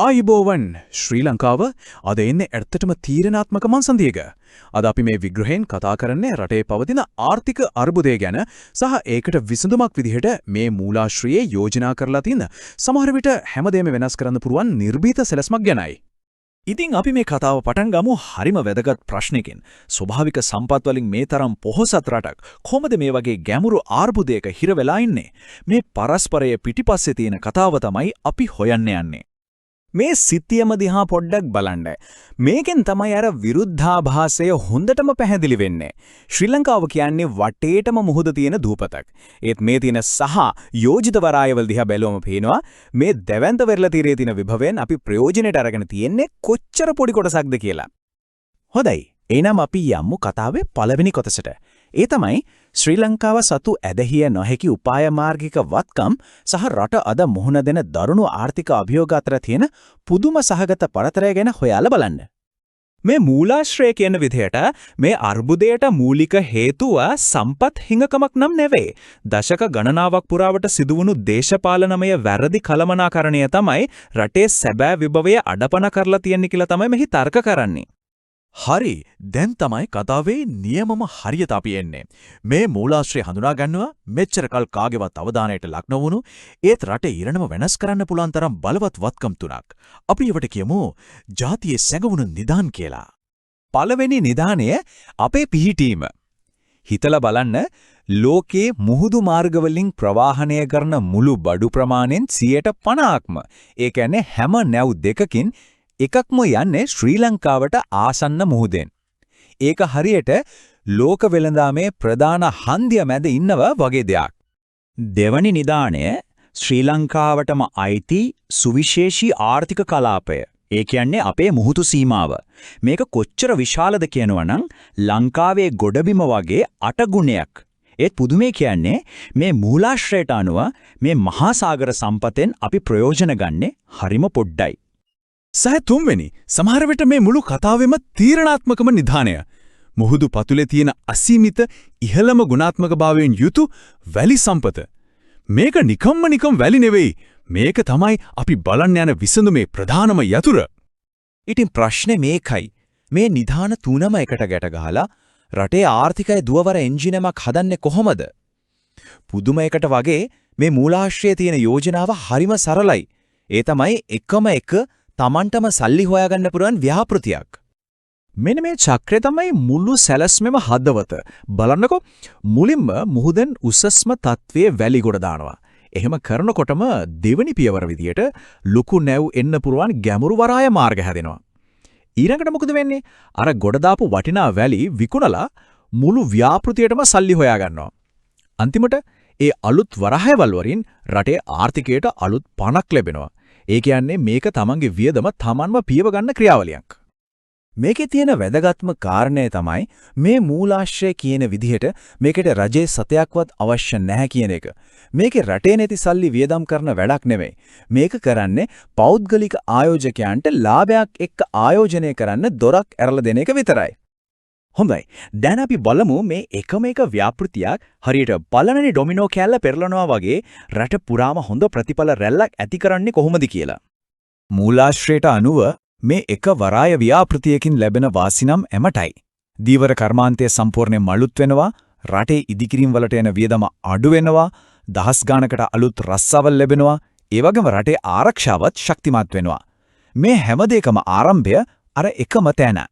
ආයිබෝවන් ශ්‍රී ලංකාව අද එන්නේ ඇත්තටම තීරණාත්මක මංසන්දියක. අද අපි මේ විග්‍රහයෙන් කතා කරන්නේ රටේ පවතින ආර්ථික අර්බුදය ගැන සහ ඒකට විසඳුමක් විදිහට මේ මූලාශ්‍රයේ යෝජනා කරලා තියෙන සමහර විට හැමදේම වෙනස් කරන්න පුරුවන් නිර්භීත සැලැස්මක් ගැනයි. ඉතින් අපි මේ කතාව පටන් ගමු හරිම වැදගත් ප්‍රශ්නකින්. ස්වභාවික සම්පත් වලින් මේ තරම් පොහොසත් රටක් කොහොමද මේ වගේ ගැඹුරු අර්බුදයක හිර වෙලා ඉන්නේ? මේ පරස්පරයේ පිටිපස්සේ තියෙන කතාව තමයි අපි හොයන්න යන්නේ. මේ සිතියම දිහා පොඩ්ඩක් බලන්න. මේකෙන් තමයි අර විරුද්ධාභාසය හොඳටම පැහැදිලි වෙන්නේ. ශ්‍රී ලංකාව කියන්නේ වටේටම මුහුද තියෙන දූපතක්. ඒත් මේ තියෙන සහ යෝජිත වරායවල දිහා බැලුවම පේනවා මේ දැවැන්ත වෙරළ තීරයේ තියෙන විභවයෙන් අපි ප්‍රයෝජනෙට අරගෙන තියෙන්නේ කොච්චර පොඩි කොටසක්ද කියලා. හොඳයි. එහෙනම් අපි යමු කතාවේ පළවෙනි කොටසට. ඒ තමයි ශ්‍රී ලංකාව සතු ඇදහිය නොහැකි උපාය මාර්ගික වත්කම් සහ රට අද මුහුණ දෙන දරුණු ආර්ථික අභියෝග අතර තියෙන පුදුම සහගත පරතරය ගැන හොයාලා බලන්න. මේ මූලාශ්‍රය කියන විදිහට මේ අර්බුදයට මූලික හේතුව සම්පත් හිඟකමක් නම් නෙවෙයි. දශක ගණනාවක් පුරාවට සිදුවුණු දේශපාලනමය වැරදි කළමනාකරණය තමයි රටේ සැබෑ විභවය අඩපණ කරලා තියෙන්නේ කියලා තමයි මෙහි තර්ක කරන්නේ. හරි, දැන් තමයි කතාවේ නියමම හරියට අපි එන්නේ. මේ මූලාශ්‍රය හඳුනා ගන්නවා මෙච්චර කල් කාගේවත් අවධානයට ලක් නොවුණු ඒත් රටේ ඉරණම වෙනස් කරන්න පුළුවන් තරම් බලවත් වත්කම් තුනක්. අපි ඒවට කියමු ජාතියේ සැඟවුණු නිදාන් කියලා. පළවෙනි නිදානය අපේ පිහිටීම. හිතලා බලන්න ලෝකේ මුහුදු මාර්ගවලින් ප්‍රවාහනය කරන මුළු බඩු ප්‍රමාණයෙන් 50%ක්ම ඒ කියන්නේ හැම නැව් දෙකකින් එකක්ම යන්නේ ශ්‍රී ලංකාවට ආසන්න මුහුදෙන්. ඒක හරියට ලෝක වෙළඳාමේ ප්‍රධාන හන්දිය මැද ඉන්නවා වගේ දෙයක්. දෙවනි නිදාණය ශ්‍රී ලංකාවටම අයිති සුවිශේෂී ආර්ථික කලාපය. ඒ කියන්නේ අපේ මුහුදු සීමාව. මේක කොච්චර විශාලද කියනවනම් ලංකාවේ ගොඩබිම වගේ 8 ගුණයක්. ඒත් පුදුමේ කියන්නේ මේ මූලාශ්‍රයට අනුව මේ මහා සාගර සම්පතෙන් අපි ප්‍රයෝජන ගන්නේ හරිම පොඩ්ඩයි. සහ තුන්වෙනි සමහර විට මේ මුළු කතාවෙම තීරණාත්මකම නිධානය. මුහුදු පතුලේ තියෙන අසීමිත ඉහළම ගුණාත්මක භාවයෙන් යුතු වැලි සම්පත. මේක නිකම් වැලි නෙවෙයි. මේක තමයි අපි බලන්න යන විසඳුමේ ප්‍රධානම යතුර. ඉතින් ප්‍රශ්නේ මේකයි. මේ නිධාන තුනම එකට ගැට ගහලා රටේ ආර්ථිකය දුවවර එන්ජිනයක් හදන්නේ කොහොමද? පුදුම එකට වගේ මේ මූලාශ්‍රයේ තියෙන යෝජනාව හරිම සරලයි. ඒ තමයි එකම එක තමන්ටම සල්ලි හොයාගන්න පුරුවන් ව්‍යාපෘතියක්. මෙන්න මේ චක්‍රය තමයි මුළු සැලැස්මෙම හදවත. බලන්නකෝ මුලින්ම මුහුදෙන් උසස්ම තත්වයේ වැලි ගොඩ දානවා. එහෙම කරනකොටම දෙවෙනි පියවර විදියට ලুকু නැව් එන්න පුරුවන් ගැඹුරු වරාය මාර්ග හැදෙනවා. ඊළඟට මොකද වෙන්නේ? අර ගොඩ දාපු වටිනා වැලි විකුණලා මුළු ව්‍යාපෘතියටම සල්ලි හොයා ගන්නවා. අන්තිමට ඒ අලුත් වරායවල් වලින් රටේ ආර්ථිකයට අලුත් පණක් ලැබෙනවා. ඒ කියන්නේ මේක තමන්ගේ වියදම තමන්ම පියව ගන්න ක්‍රියාවලියක්. මේකේ තියෙන වැදගත්ම කාරණය තමයි මේ මූලාශ්‍රය කියන විදිහට මේකට රජයේ සතයක්වත් අවශ්‍ය නැහැ කියන එක. මේකේ රටේ නැති සල්ලි වියදම් කරන වැඩක් නෙමෙයි. මේක කරන්නේ පෞද්ගලික ආයෝජකයන්ට ලාභයක් එක්ක ආයෝජනය කරන්න දොරක් ඇරලා දෙන එක විතරයි. හොඳයි. දැන් අපි බලමු මේ එකම එක ව්‍යාපෘතියක් හරියට බලනනේ ඩොමිනෝ කෑල්ල පෙරලනවා වගේ රට පුරාම හොඳ ප්‍රතිඵල රැල්ලක් ඇති කරන්නේ කොහොමද කියලා. මූලාශ්‍රයට අනුව මේ එක වරාය ව්‍යාපෘතියකින් ලැබෙන වාසිනම් එමටයි. දීවර කර්මාන්තය සම්පූර්ණයෙන් මලුත් වෙනවා, රටේ ඉදිකිරීම් වලට එන වියදම අඩු වෙනවා, දහස් ගානකට අලුත් රස්සාවල් ලැබෙනවා, ඒ වගේම රටේ ආරක්ෂාවත් ශක්තිමත් වෙනවා. මේ හැම දෙයකම ආරම්භය අර එකම තැන.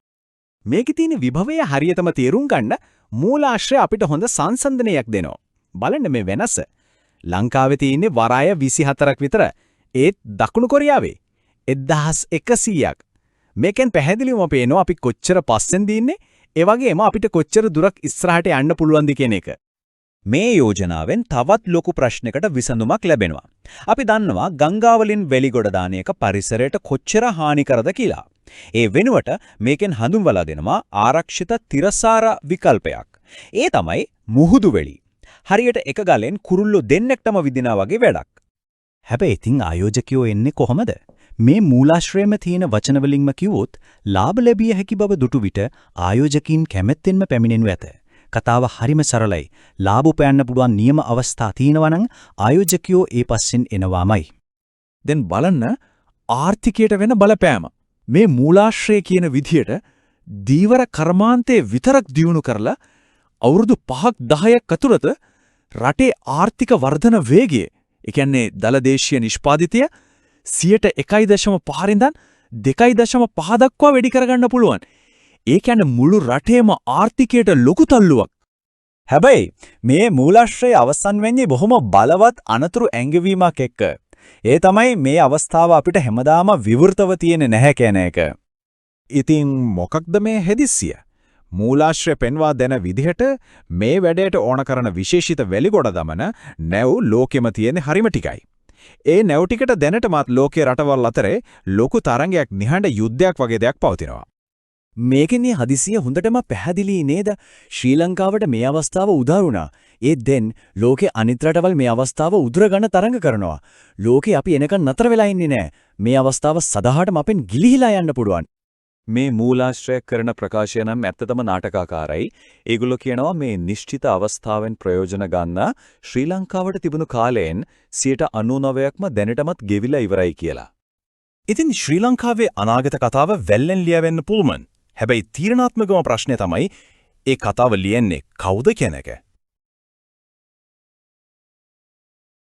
මේකේ තියෙන විභවය හරියටම තේරුම් ගන්න මූලාශ්‍රය අපිට හොඳ සංසන්දනයක් දෙනවා. බලන්න මේ වෙනස. ලංකාවේ තියෙන්නේ වරාය 24ක් විතර. ඒත් දකුණු කොරියාවේ 1100ක්. මේකෙන් පැහැදිලිවම පේනවා අපි කොච්චර පස්සෙන්ද ඉන්නේ. ඒ වගේම අපිට කොච්චර දුරක් ඉස්සරහට යන්න පුළුවන්ද කියන එක. මේ යෝජනාවෙන් තවත් ලොකු ප්‍රශ්නයකට විසඳුමක් ලැබෙනවා. අපි දන්නවා ගංගාවලින් වැලි ගොඩ දාන එක පරිසරයට කොච්චර හානිකරද කියලා. ඒ වෙනුවට මේකෙන් හඳුන්වලා දෙනවා ආරක්ෂිත තිරසාර විකල්පයක්. ඒ තමයි මුහුදු වෙලි. හරියට එක ගලෙන් කුරුල්ලෝ දෙන්නෙක්ටම විදිනා වගේ වැඩක්. හැබැයි ඉතින් ආයෝජකයෝ එන්නේ කොහමද? මේ මූලාශ්‍රයේම තියෙන වචන වලින්ම කිව්වොත් ලාභ ලැබිය හැකි බව දුටු විට ආයෝජකින් කැමැත්තෙන්ම පැමිණෙනු ඇත. කතාව හරිම සරලයි. ලාභ උපයන්න පුළුවන් නියම අවස්ථා තියෙනවා නම් ආයෝජකයෝ ඒ පස්සෙන් එනවාමයි. දැන් බලන්න ආර්ථිකයට වෙන බලපෑම. මේ මූලාශ්‍රය කියන විදියට දීවර කර්මාන්තේ විතරක් දියුණු කරලා අවුරුදු 5ක් 10ක් ඇතුළත රටේ ආර්ථික වර්ධන වේගය, ඒ කියන්නේ දලදේශීය නිෂ්පාදිතය 1.5% ඉඳන් 2.5 දක්වා වැඩි කරගන්න පුළුවන්. ඒ කියන්නේ මුළු රටේම ආර්ථිකයට ලොකු තල්ලුවක්. හැබැයි මේ මූලාශ්‍රය අවසන් වෙන්නේ බොහොම බලවත් අනතුරු ඇඟවීමක් එක්ක. ඒ තමයි මේ අවස්ථාව අපිට හැමදාම විවෘතව තියෙන්නේ නැහැ කියන එක. ඉතින් මොකක්ද මේ හෙදිස්සිය? මූලාශ්‍රය පෙන්වා දෙන විදිහට මේ වැඩේට ඕන කරන විශේෂිත වැලිගොඩ දමන නැව් ලෝකෙම තියෙන හරිම ටිකයි. ඒ නැව් ටිකට දැනටමත් ලෝකයේ රටවල් අතරේ ලොකු තරංගයක් නිහඬ යුද්ධයක් වගේ දෙයක් පවතිනවා. මේකෙන්නේ හදිසිය හොඳටම පැහැදිලි නේද? ශ්‍රී ලංකාවට මේ අවස්ථාව උදා වුණා. ඒ දැන් ලෝකේ අනිත් රටවල් මේ අවස්ථාව උදුර ගන්න තරඟ කරනවා. ලෝකේ අපි එනකන් නතර වෙලා ඉන්නේ නැහැ. මේ අවස්ථාව සදාහටම අපෙන් ගිලිහිලා යන්න පුළුවන්. මේ මූලාශ්‍රය කරන ප්‍රකාශය නම් ඇත්තටම නාටකාකාරයි. ඒගොල්ලෝ කියනවා මේ නිශ්චිත අවස්ථාවෙන් ප්‍රයෝජන ගන්න ශ්‍රී ලංකාවට තිබුණු කාලයෙන් 99%ක්ම දැනටමත් ගෙවිලා ඉවරයි කියලා. ඉතින් ශ්‍රී ලංකාවේ අනාගත කතාව වැල්ලෙන් ලියවෙන්න පුළුවන්. හැබැයි තීරණාත්මකම ප්‍රශ්නේ තමයි ඒ කතාව ලියන්නේ කවුද කියන එක.